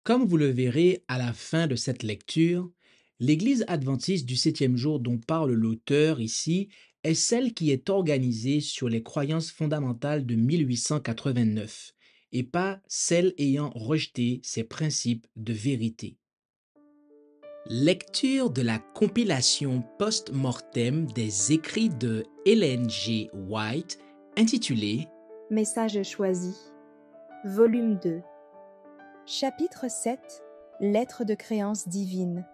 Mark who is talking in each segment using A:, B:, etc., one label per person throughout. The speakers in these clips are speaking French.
A: Comme vous le verrez à la fin de cette lecture, l'Église adventiste du septième jour dont parle l'auteur ici est celle qui est organisée sur les croyances fondamentales de 1889 et pas celle ayant rejeté ses principes de vérité. Lecture de la compilation post-mortem des écrits de Ellen G. White intitulée
B: Message choisi. Volume 2. Chapitre 7. Lettre de créance divine.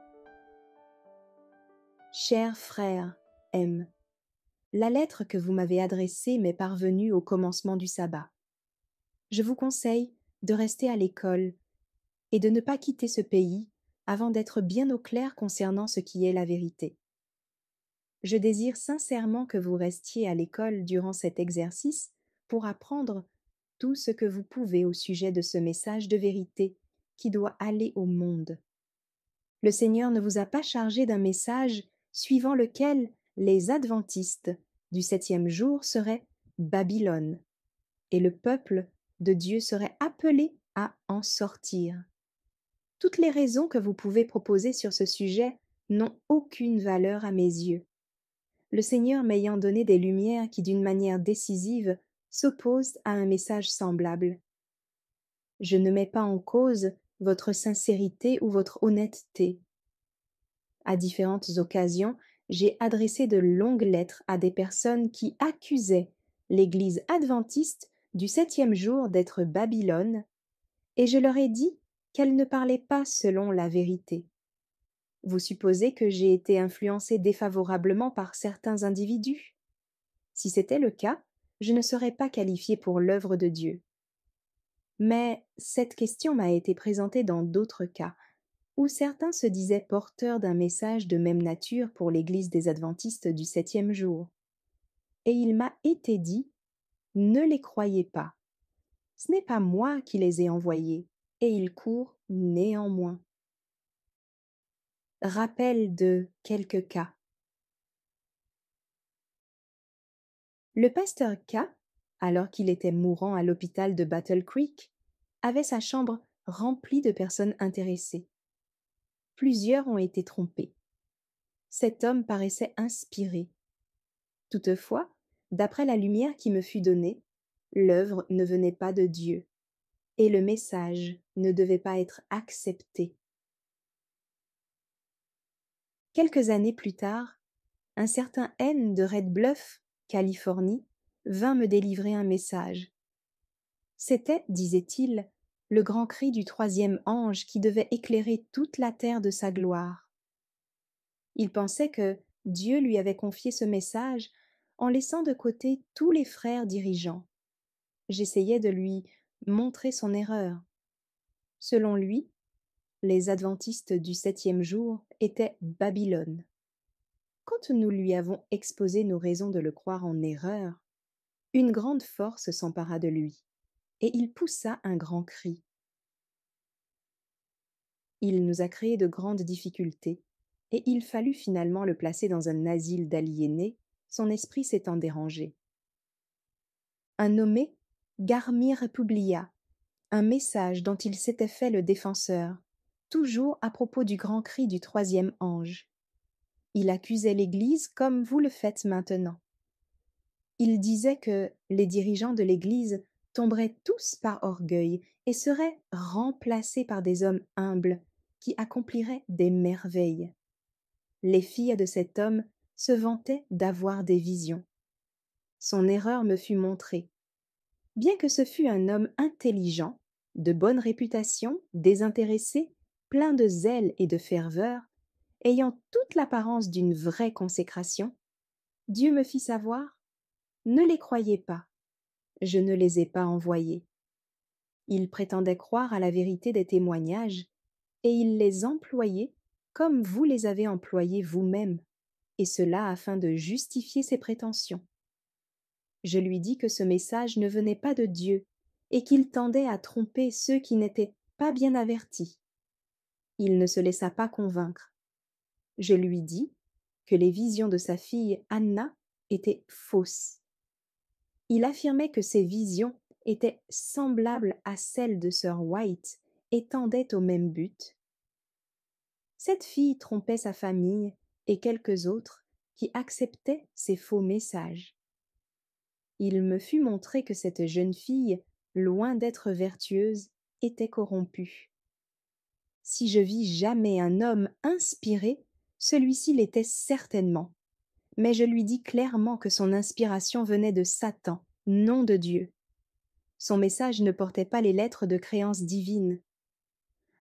B: Cher frère M. La lettre que vous m'avez adressée m'est parvenue au commencement du sabbat. Je vous conseille de rester à l'école et de ne pas quitter ce pays avant d'être bien au clair concernant ce qui est la vérité. Je désire sincèrement que vous restiez à l'école durant cet exercice pour apprendre tout ce que vous pouvez au sujet de ce message de vérité qui doit aller au monde. Le Seigneur ne vous a pas chargé d'un message suivant lequel les adventistes du septième jour seraient Babylone, et le peuple de Dieu serait appelé à en sortir. Toutes les raisons que vous pouvez proposer sur ce sujet n'ont aucune valeur à mes yeux. Le Seigneur m'ayant donné des lumières qui d'une manière décisive s'opposent à un message semblable. Je ne mets pas en cause votre sincérité ou votre honnêteté. À différentes occasions, j'ai adressé de longues lettres à des personnes qui accusaient l'Église adventiste du septième jour d'être Babylone, et je leur ai dit qu'elle ne parlait pas selon la vérité. Vous supposez que j'ai été influencé défavorablement par certains individus? Si c'était le cas, je ne serais pas qualifié pour l'œuvre de Dieu. Mais cette question m'a été présentée dans d'autres cas, où certains se disaient porteurs d'un message de même nature pour l'Église des Adventistes du septième jour. Et il m'a été dit, ne les croyez pas. Ce n'est pas moi qui les ai envoyés, et ils courent néanmoins. Rappel de quelques cas. Le pasteur K, alors qu'il était mourant à l'hôpital de Battle Creek, avait sa chambre remplie de personnes intéressées. Plusieurs ont été trompés. Cet homme paraissait inspiré. Toutefois, d'après la lumière qui me fut donnée, l'œuvre ne venait pas de Dieu, et le message ne devait pas être accepté. Quelques années plus tard, un certain N de Red Bluff, Californie, vint me délivrer un message. C'était, disait-il, le grand cri du troisième ange qui devait éclairer toute la terre de sa gloire. Il pensait que Dieu lui avait confié ce message en laissant de côté tous les frères dirigeants. J'essayais de lui montrer son erreur. Selon lui, les adventistes du septième jour étaient Babylone. Quand nous lui avons exposé nos raisons de le croire en erreur, une grande force s'empara de lui, et il poussa un grand cri. Il nous a créé de grandes difficultés, et il fallut finalement le placer dans un asile d'aliénés, son esprit s'étant dérangé. Un nommé Garmir publia un message dont il s'était fait le défenseur, toujours à propos du grand cri du troisième ange. Il accusait l'Église comme vous le faites maintenant. Il disait que les dirigeants de l'Église tomberaient tous par orgueil et seraient remplacés par des hommes humbles qui accompliraient des merveilles. Les filles de cet homme se vantaient d'avoir des visions. Son erreur me fut montrée. Bien que ce fût un homme intelligent, de bonne réputation, désintéressé, plein de zèle et de ferveur, ayant toute l'apparence d'une vraie consécration, Dieu me fit savoir: ne les croyez pas, je ne les ai pas envoyés. Il prétendait croire à la vérité des témoignages, et il les employait comme vous les avez employés vous-même, et cela afin de justifier ses prétentions. Je lui dis que ce message ne venait pas de Dieu, et qu'il tendait à tromper ceux qui n'étaient pas bien avertis. Il ne se laissa pas convaincre. Je lui dis que les visions de sa fille Anna étaient fausses. Il affirmait que ces visions étaient semblables à celles de sœur White et tendait au même but. Cette fille trompait sa famille et quelques autres qui acceptaient ces faux messages. Il me fut montré que cette jeune fille, loin d'être vertueuse, était corrompue. Si je vis jamais un homme inspiré, celui-ci l'était certainement. Mais je lui dis clairement que son inspiration venait de Satan, non de Dieu. Son message ne portait pas les lettres de créance divine.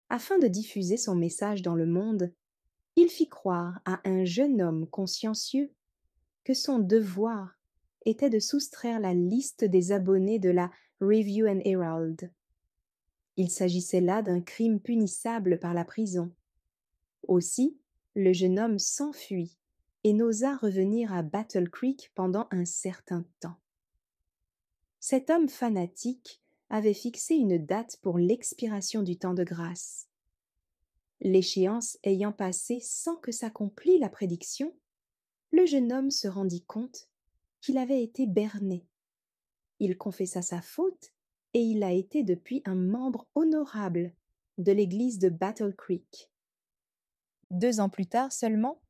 B: Afin de diffuser son message dans le monde, il fit croire à un jeune homme consciencieux que son devoir était de soustraire la liste des abonnés de la Review and Herald. Il s'agissait là d'un crime punissable par la prison. Aussi, le jeune homme s'enfuit et n'osa revenir à Battle Creek pendant un certain temps. Cet homme fanatique avait fixé une date pour l'expiration du temps de grâce. L'échéance ayant passé sans que s'accomplît la prédiction, le jeune homme se rendit compte qu'il avait été berné. Il confessa sa faute et il a été depuis un membre honorable de l'église de Battle Creek. 2 ans plus tard seulement,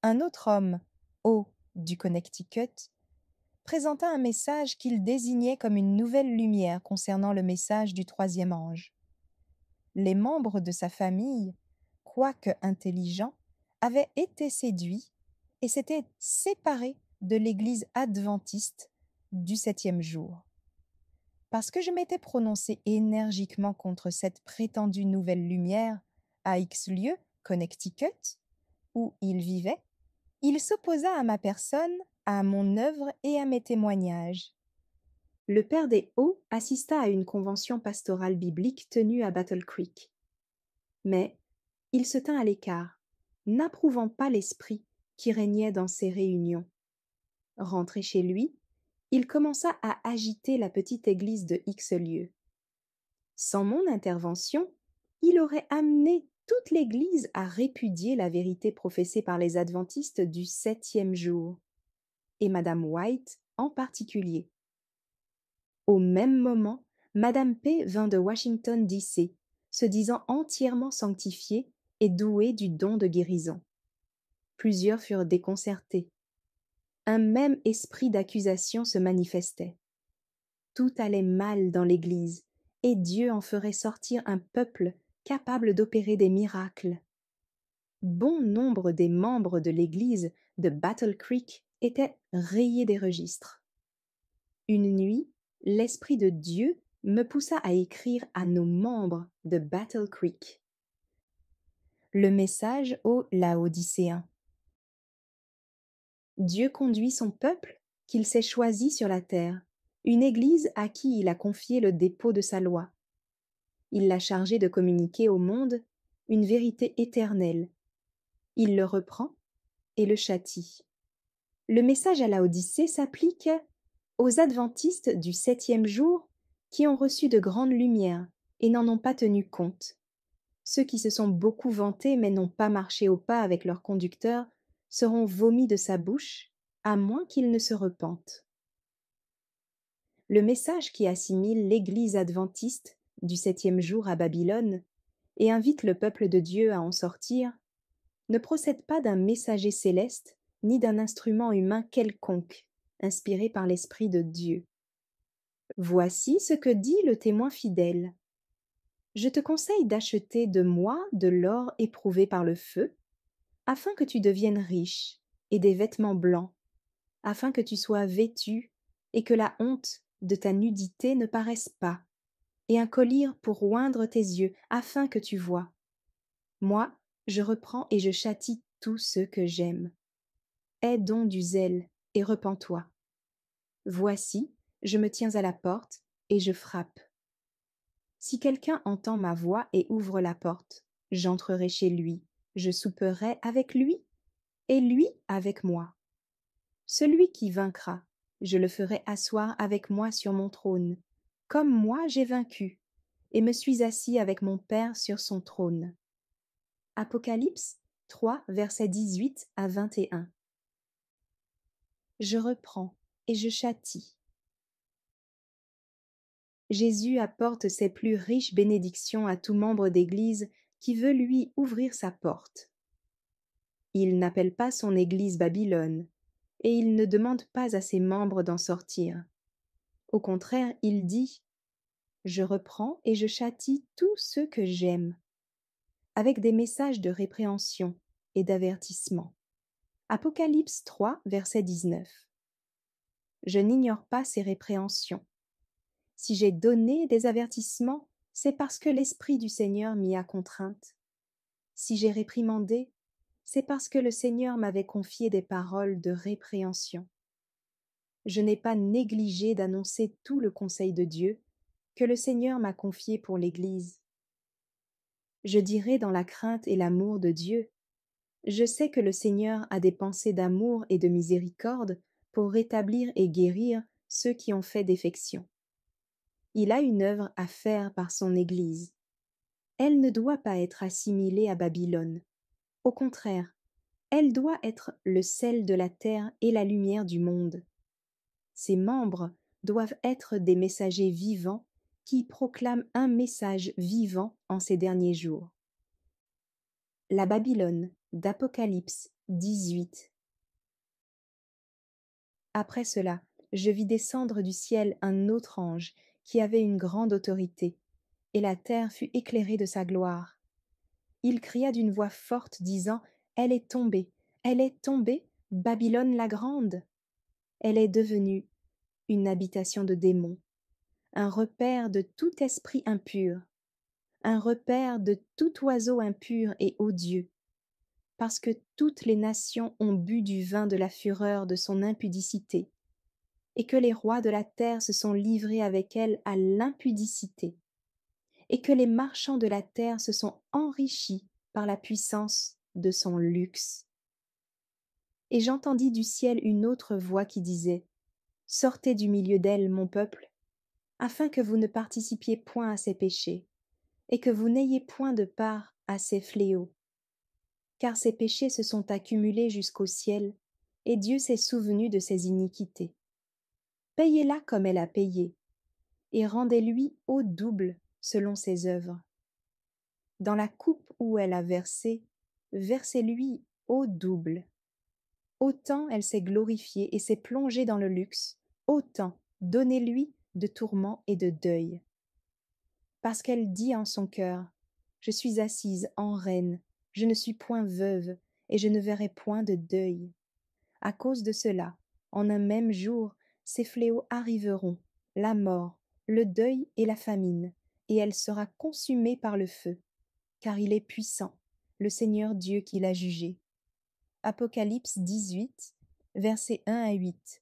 B: un autre homme, O du Connecticut, présenta un message qu'il désignait comme une nouvelle lumière concernant le message du troisième ange. Les membres de sa famille, quoique intelligents, avaient été séduits et s'étaient séparés de l'Église adventiste du 7e jour. Parce que je m'étais prononcé énergiquement contre cette prétendue nouvelle lumière à X lieu, Connecticut, où il vivait, il s'opposa à ma personne, à mon œuvre et à mes témoignages. Le père des Hauts assista à une convention pastorale biblique tenue à Battle Creek. Mais il se tint à l'écart, n'approuvant pas l'esprit qui régnait dans ces réunions. Rentré chez lui, il commença à agiter la petite église de X lieu. Sans mon intervention, il aurait amené toute l'église à répudier la vérité professée par les adventistes du 7e jour, et madame White en particulier. Au même moment, madame P. vint de Washington, D.C., se disant entièrement sanctifiée et douée du don de guérison. Plusieurs furent déconcertés. Un même esprit d'accusation se manifestait. Tout allait mal dans l'Église, et Dieu en ferait sortir un peuple capable d'opérer des miracles. Bon nombre des membres de l'Église de Battle Creek étaient rayés des registres. Une nuit, l'Esprit de Dieu me poussa à écrire à nos membres de Battle Creek. Le message aux Laodicéens. Dieu conduit son peuple qu'il s'est choisi sur la terre, une Église à qui il a confié le dépôt de sa loi. Il l'a chargé de communiquer au monde une vérité éternelle. Il le reprend et le châtie. Le message à Laodicée s'applique aux adventistes du 7e jour qui ont reçu de grandes lumières et n'en ont pas tenu compte. Ceux qui se sont beaucoup vantés mais n'ont pas marché au pas avec leur conducteur seront vomis de sa bouche, à moins qu'ils ne se repentent. Le message qui assimile l'Église adventiste du 7e jour à Babylone et invite le peuple de Dieu à en sortir ne procède pas d'un messager céleste ni d'un instrument humain quelconque, inspiré par l'Esprit de Dieu. Voici ce que dit le témoin fidèle. Je te conseille d'acheter de moi de l'or éprouvé par le feu, afin que tu deviennes riche, et des vêtements blancs, afin que tu sois vêtu, et que la honte de ta nudité ne paraisse pas, et un collier pour oindre tes yeux, afin que tu voies. Moi, je reprends et je châtie tous ceux que j'aime. Aie donc du zèle, et repens-toi. Voici, je me tiens à la porte, et je frappe. Si quelqu'un entend ma voix et ouvre la porte, j'entrerai chez lui, je souperai avec lui, et lui avec moi. Celui qui vaincra, je le ferai asseoir avec moi sur mon trône, comme moi j'ai vaincu, et me suis assis avec mon Père sur son trône. Apocalypse 3, versets 18 à 21. Je reprends et je châtie. Jésus apporte ses plus riches bénédictions à tout membre d'Église qui veut lui ouvrir sa porte. Il n'appelle pas son Église Babylone, et il ne demande pas à ses membres d'en sortir. Au contraire, il dit « Je reprends et je châtie tous ceux que j'aime », avec des messages de répréhension et d'avertissement. Apocalypse 3, verset 19. Je n'ignore pas ces répréhensions. Si j'ai donné des avertissements, c'est parce que l'Esprit du Seigneur m'y a contrainte. Si j'ai réprimandé, c'est parce que le Seigneur m'avait confié des paroles de répréhension. Je n'ai pas négligé d'annoncer tout le conseil de Dieu que le Seigneur m'a confié pour l'Église. Je dirai dans la crainte et l'amour de Dieu, je sais que le Seigneur a des pensées d'amour et de miséricorde pour rétablir et guérir ceux qui ont fait défection. Il a une œuvre à faire par son Église. Elle ne doit pas être assimilée à Babylone. Au contraire, elle doit être le sel de la terre et la lumière du monde. Ses membres doivent être des messagers vivants qui proclament un message vivant en ces derniers jours. La Babylone d'Apocalypse 18. Après cela, je vis descendre du ciel un autre ange qui avait une grande autorité, et la terre fut éclairée de sa gloire. Il cria d'une voix forte, disant « Elle est tombée, Babylone la grande! Elle est devenue une habitation de démons, un repaire de tout esprit impur, un repaire de tout oiseau impur et odieux, parce que toutes les nations ont bu du vin de la fureur de son impudicité, et que les rois de la terre se sont livrés avec elle à l'impudicité, et que les marchands de la terre se sont enrichis par la puissance de son luxe. Et j'entendis du ciel une autre voix qui disait « Sortez du milieu d'elle, mon peuple, afin que vous ne participiez point à ses péchés, et que vous n'ayez point de part à ses fléaux. Car ses péchés se sont accumulés jusqu'au ciel, et Dieu s'est souvenu de ses iniquités. Payez-la comme elle a payé, et rendez-lui au double selon ses œuvres. Dans la coupe où elle a versé, versez-lui au double. Autant elle s'est glorifiée et s'est plongée dans le luxe, autant donnez-lui de tourments et de deuil. Parce qu'elle dit en son cœur, je suis assise en reine, je ne suis point veuve, et je ne verrai point de deuil. À cause de cela, en un même jour, ces fléaux arriveront, la mort, le deuil et la famine, et elle sera consumée par le feu, car il est puissant, le Seigneur Dieu qui l'a jugé. Apocalypse 18, versets 1 à 8.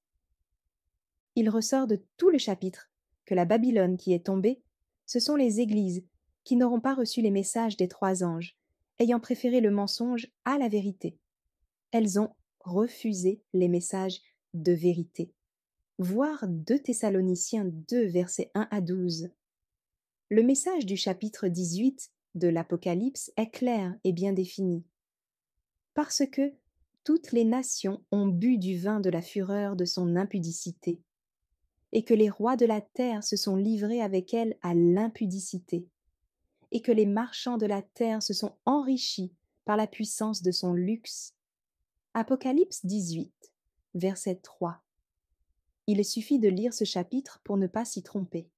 B: Il ressort de tout le chapitre que la Babylone qui est tombée, ce sont les églises qui n'auront pas reçu les messages des trois anges, ayant préféré le mensonge à la vérité. Elles ont refusé les messages de vérité. Voir 2 Thessaloniciens 2, versets 1 à 12. Le message du chapitre 18 de l'Apocalypse est clair et bien défini. Parce que toutes les nations ont bu du vin de la fureur de son impudicité, et que les rois de la terre se sont livrés avec elle à l'impudicité, et que les marchands de la terre se sont enrichis par la puissance de son luxe. Apocalypse 18, verset 3. Il suffit de lire ce chapitre pour ne pas s'y tromper.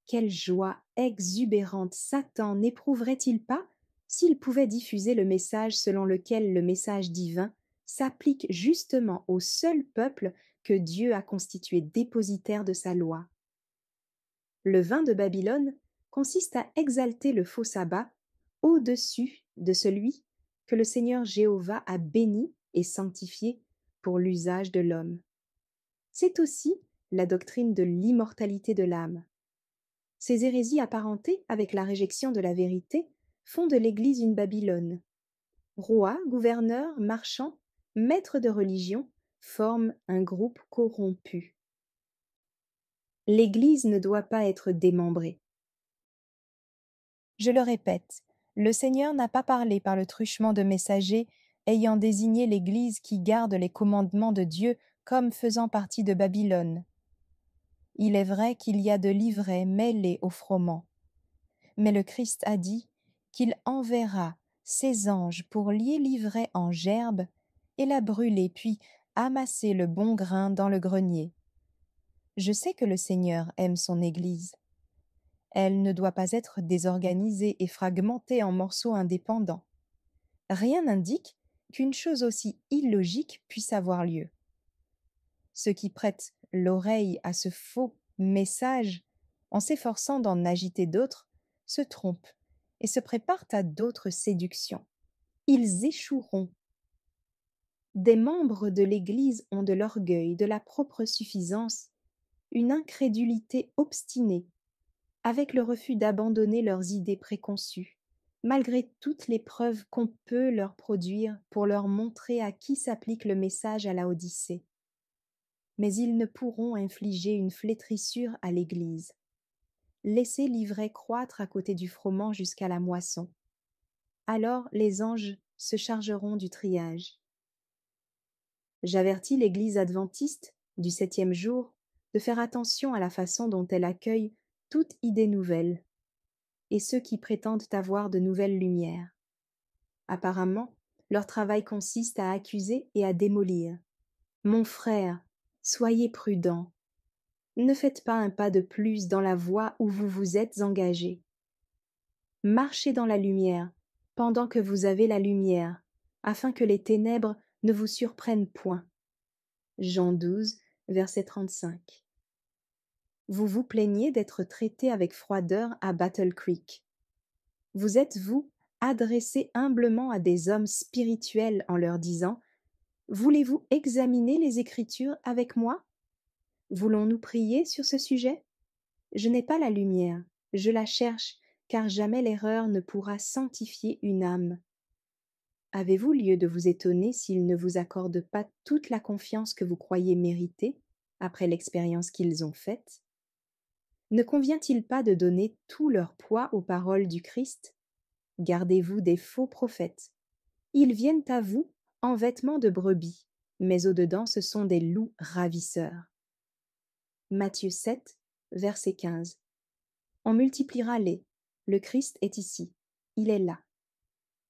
B: Quelle joie exubérante Satan n'éprouverait-il pas s'il pouvait diffuser le message selon lequel le message divin s'applique justement au seul peuple que Dieu a constitué dépositaire de sa loi. Le vin de Babylone consiste à exalter le faux sabbat au-dessus de celui que le Seigneur Jéhovah a béni et sanctifié pour l'usage de l'homme. C'est aussi la doctrine de l'immortalité de l'âme. Ces hérésies apparentées avec la réjection de la vérité font de l'Église une Babylone. Rois, gouverneurs, marchands, maîtres de religion forment un groupe corrompu. L'Église ne doit pas être démembrée. Je le répète, le Seigneur n'a pas parlé par le truchement de messagers ayant désigné l'Église qui garde les commandements de Dieu comme faisant partie de Babylone. Il est vrai qu'il y a de l'ivraie mêlée au froment, mais le Christ a dit qu'il enverra ses anges pour lier l'ivraie en gerbe et la brûler, puis amasser le bon grain dans le grenier. Je sais que le Seigneur aime son Église. Elle ne doit pas être désorganisée et fragmentée en morceaux indépendants. Rien n'indique qu'une chose aussi illogique puisse avoir lieu. Ceux qui prêtent l'oreille à ce faux message, en s'efforçant d'en agiter d'autres, se trompent et se préparent à d'autres séductions. Ils échoueront. Des membres de l'Église ont de l'orgueil, de la propre suffisance, une incrédulité obstinée, avec le refus d'abandonner leurs idées préconçues, malgré toutes les preuves qu'on peut leur produire pour leur montrer à qui s'applique le message à la Odyssée. Mais ils ne pourront infliger une flétrissure à l'Église. Laissez l'ivraie croître à côté du froment jusqu'à la moisson. Alors les anges se chargeront du triage. J'avertis l'Église adventiste du 7e jour de faire attention à la façon dont elle accueille toute idée nouvelle, et ceux qui prétendent avoir de nouvelles lumières. Apparemment, leur travail consiste à accuser et à démolir. Mon frère, soyez prudent. Ne faites pas un pas de plus dans la voie où vous vous êtes engagé. Marchez dans la lumière, pendant que vous avez la lumière, afin que les ténèbres ne vous surprennent point. Jean 12, verset 35. Vous vous plaignez d'être traité avec froideur à Battle Creek. Vous êtes-vous adressé humblement à des hommes spirituels en leur disant « Voulez-vous examiner les Écritures avec moi? Voulons-nous prier sur ce sujet? Je n'ai pas la lumière, je la cherche, car jamais l'erreur ne pourra sanctifier une âme. » Avez-vous lieu de vous étonner s'ils ne vous accordent pas toute la confiance que vous croyez mériter après l'expérience qu'ils ont faite? Ne convient-il pas de donner tout leur poids aux paroles du Christ? Gardez-vous des faux prophètes. Ils viennent à vous en vêtements de brebis, mais au-dedans ce sont des loups ravisseurs. Matthieu 7, verset 15. On multipliera les. Le Christ est ici. Il est là.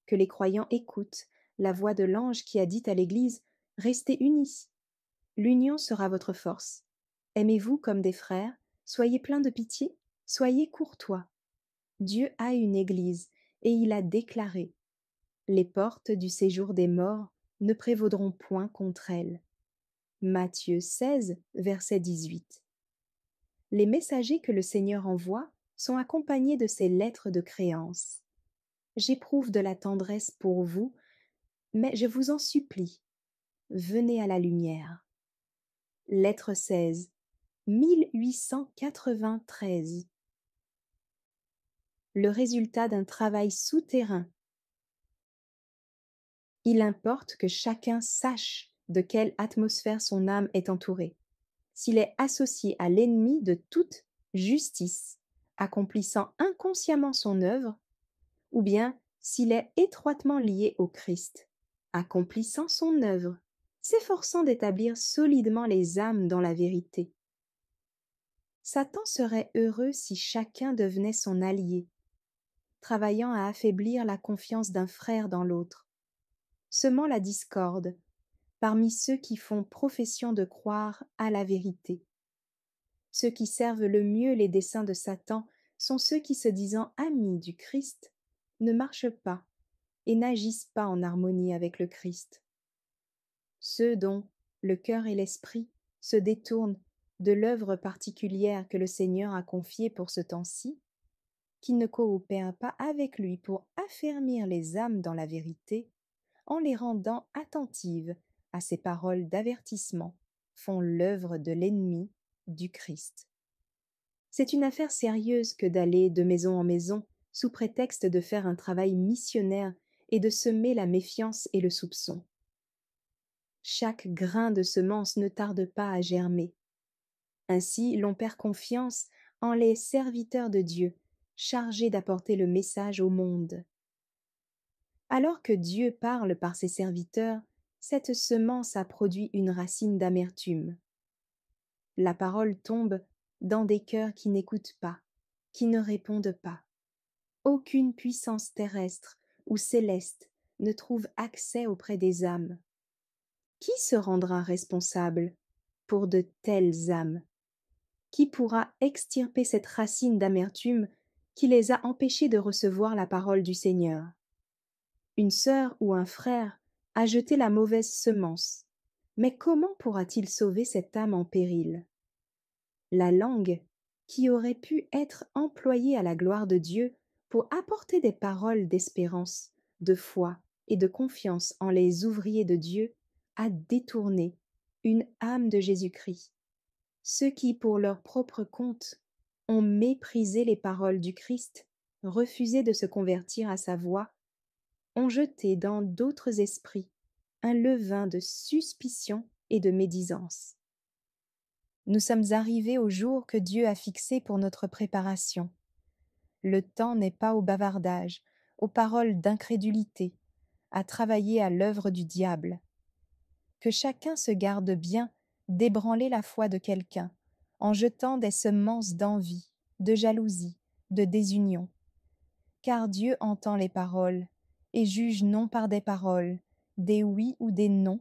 B: Que les croyants écoutent la voix de l'ange qui a dit à l'Église « Restez unis. L'union sera votre force. Aimez-vous comme des frères, soyez pleins de pitié, soyez courtois. Dieu a une Église, et il a déclaré « Les portes du séjour des morts ne prévaudront point contre elle. » Matthieu 16, verset 18. Les messagers que le Seigneur envoie sont accompagnés de ces lettres de créance. J'éprouve de la tendresse pour vous, mais je vous en supplie, venez à la lumière. Lettre 16, 1893. Le résultat d'un travail souterrain. Il importe que chacun sache de quelle atmosphère son âme est entourée. S'il est associé à l'ennemi de toute justice, accomplissant inconsciemment son œuvre, ou bien s'il est étroitement lié au Christ, accomplissant son œuvre, s'efforçant d'établir solidement les âmes dans la vérité. Satan serait heureux si chacun devenait son allié, travaillant à affaiblir la confiance d'un frère dans l'autre, semant la discorde parmi ceux qui font profession de croire à la vérité. Ceux qui servent le mieux les desseins de Satan sont ceux qui, se disant amis du Christ, ne marchent pas et n'agissent pas en harmonie avec le Christ. Ceux dont le cœur et l'esprit se détournent de l'œuvre particulière que le Seigneur a confiée pour ce temps-ci, qui ne coopèrent pas avec lui pour affermir les âmes dans la vérité, en les rendant attentives à ses paroles d'avertissement, font l'œuvre de l'ennemi du Christ. C'est une affaire sérieuse que d'aller de maison en maison sous prétexte de faire un travail missionnaire et de semer la méfiance et le soupçon. Chaque grain de semence ne tarde pas à germer. Ainsi, l'on perd confiance en les serviteurs de Dieu, chargés d'apporter le message au monde. Alors que Dieu parle par ses serviteurs, cette semence a produit une racine d'amertume. La parole tombe dans des cœurs qui n'écoutent pas, qui ne répondent pas. Aucune puissance terrestre ou céleste ne trouve accès auprès des âmes. Qui se rendra responsable pour de telles âmes? Qui pourra extirper cette racine d'amertume qui les a empêchés de recevoir la parole du Seigneur? Une sœur ou un frère a jeté la mauvaise semence, mais comment pourra-t-il sauver cette âme en péril? La langue, qui aurait pu être employée à la gloire de Dieu pour apporter des paroles d'espérance, de foi et de confiance en les ouvriers de Dieu, a détourné une âme de Jésus-Christ. Ceux qui, pour leur propre compte, ont méprisé les paroles du Christ, refusé de se convertir à sa voix, ont jeté dans d'autres esprits un levain de suspicion et de médisance. Nous sommes arrivés au jour que Dieu a fixé pour notre préparation. Le temps n'est pas au bavardage, aux paroles d'incrédulité, à travailler à l'œuvre du diable. Que chacun se garde bien d'ébranler la foi de quelqu'un, en jetant des semences d'envie, de jalousie, de désunion. Car Dieu entend les paroles, et juge non par des paroles, des oui ou des non,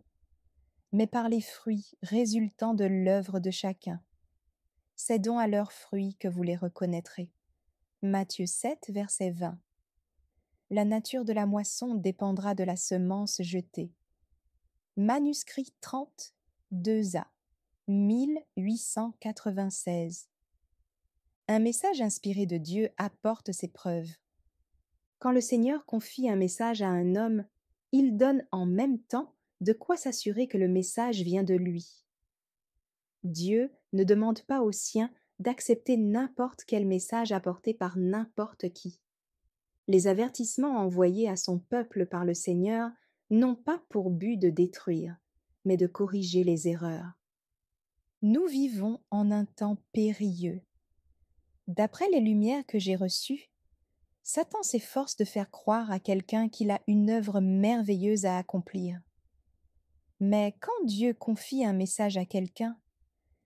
B: mais par les fruits résultant de l'œuvre de chacun. C'est donc à leurs fruits que vous les reconnaîtrez. Matthieu 7, verset 20. La nature de la moisson dépendra de la semence jetée. Manuscrit 30, 2a, 1896. Un message inspiré de Dieu apporte ses preuves. Quand le Seigneur confie un message à un homme, il donne en même temps de quoi s'assurer que le message vient de lui. Dieu ne demande pas aux siens d'accepter n'importe quel message apporté par n'importe qui. Les avertissements envoyés à son peuple par le Seigneur n'ont pas pour but de détruire, mais de corriger les erreurs. Nous vivons en un temps périlleux. D'après les lumières que j'ai reçues, Satan s'efforce de faire croire à quelqu'un qu'il a une œuvre merveilleuse à accomplir. Mais quand Dieu confie un message à quelqu'un,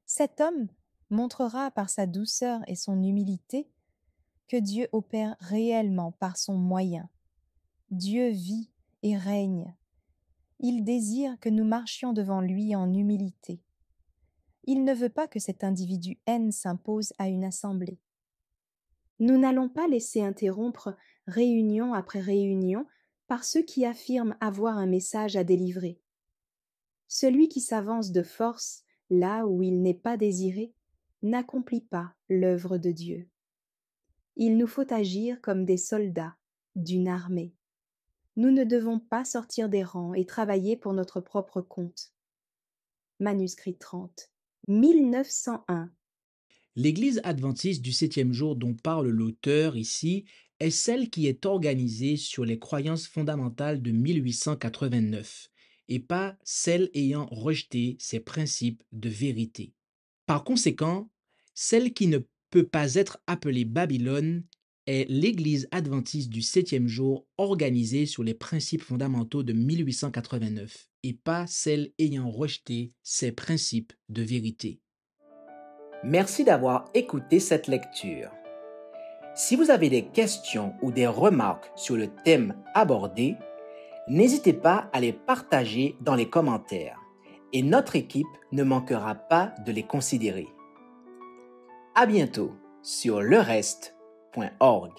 B: cet homme montrera par sa douceur et son humilité que Dieu opère réellement par son moyen. Dieu vit et règne. Il désire que nous marchions devant lui en humilité. Il ne veut pas que cet individu haine s'impose à une assemblée. Nous n'allons pas laisser interrompre réunion après réunion par ceux qui affirment avoir un message à délivrer. Celui qui s'avance de force là où il n'est pas désiré n'accomplit pas l'œuvre de Dieu. Il nous faut agir comme des soldats d'une armée. Nous ne devons pas sortir des rangs et travailler pour notre propre compte. Manuscrit 30, 1901.
A: L'Église adventiste du septième jour dont parle l'auteur ici est celle qui est organisée sur les croyances fondamentales de 1889 et pas celle ayant rejeté ses principes de vérité. Par conséquent, celle qui ne peut pas être appelée Babylone est l'Église adventiste du septième jour organisée sur les principes fondamentaux de 1889 et pas celle ayant rejeté ses principes de vérité.
C: Merci d'avoir écouté cette lecture. Si vous avez des questions ou des remarques sur le thème abordé, n'hésitez pas à les partager dans les commentaires et notre équipe ne manquera pas de les considérer. À bientôt sur lereste.org.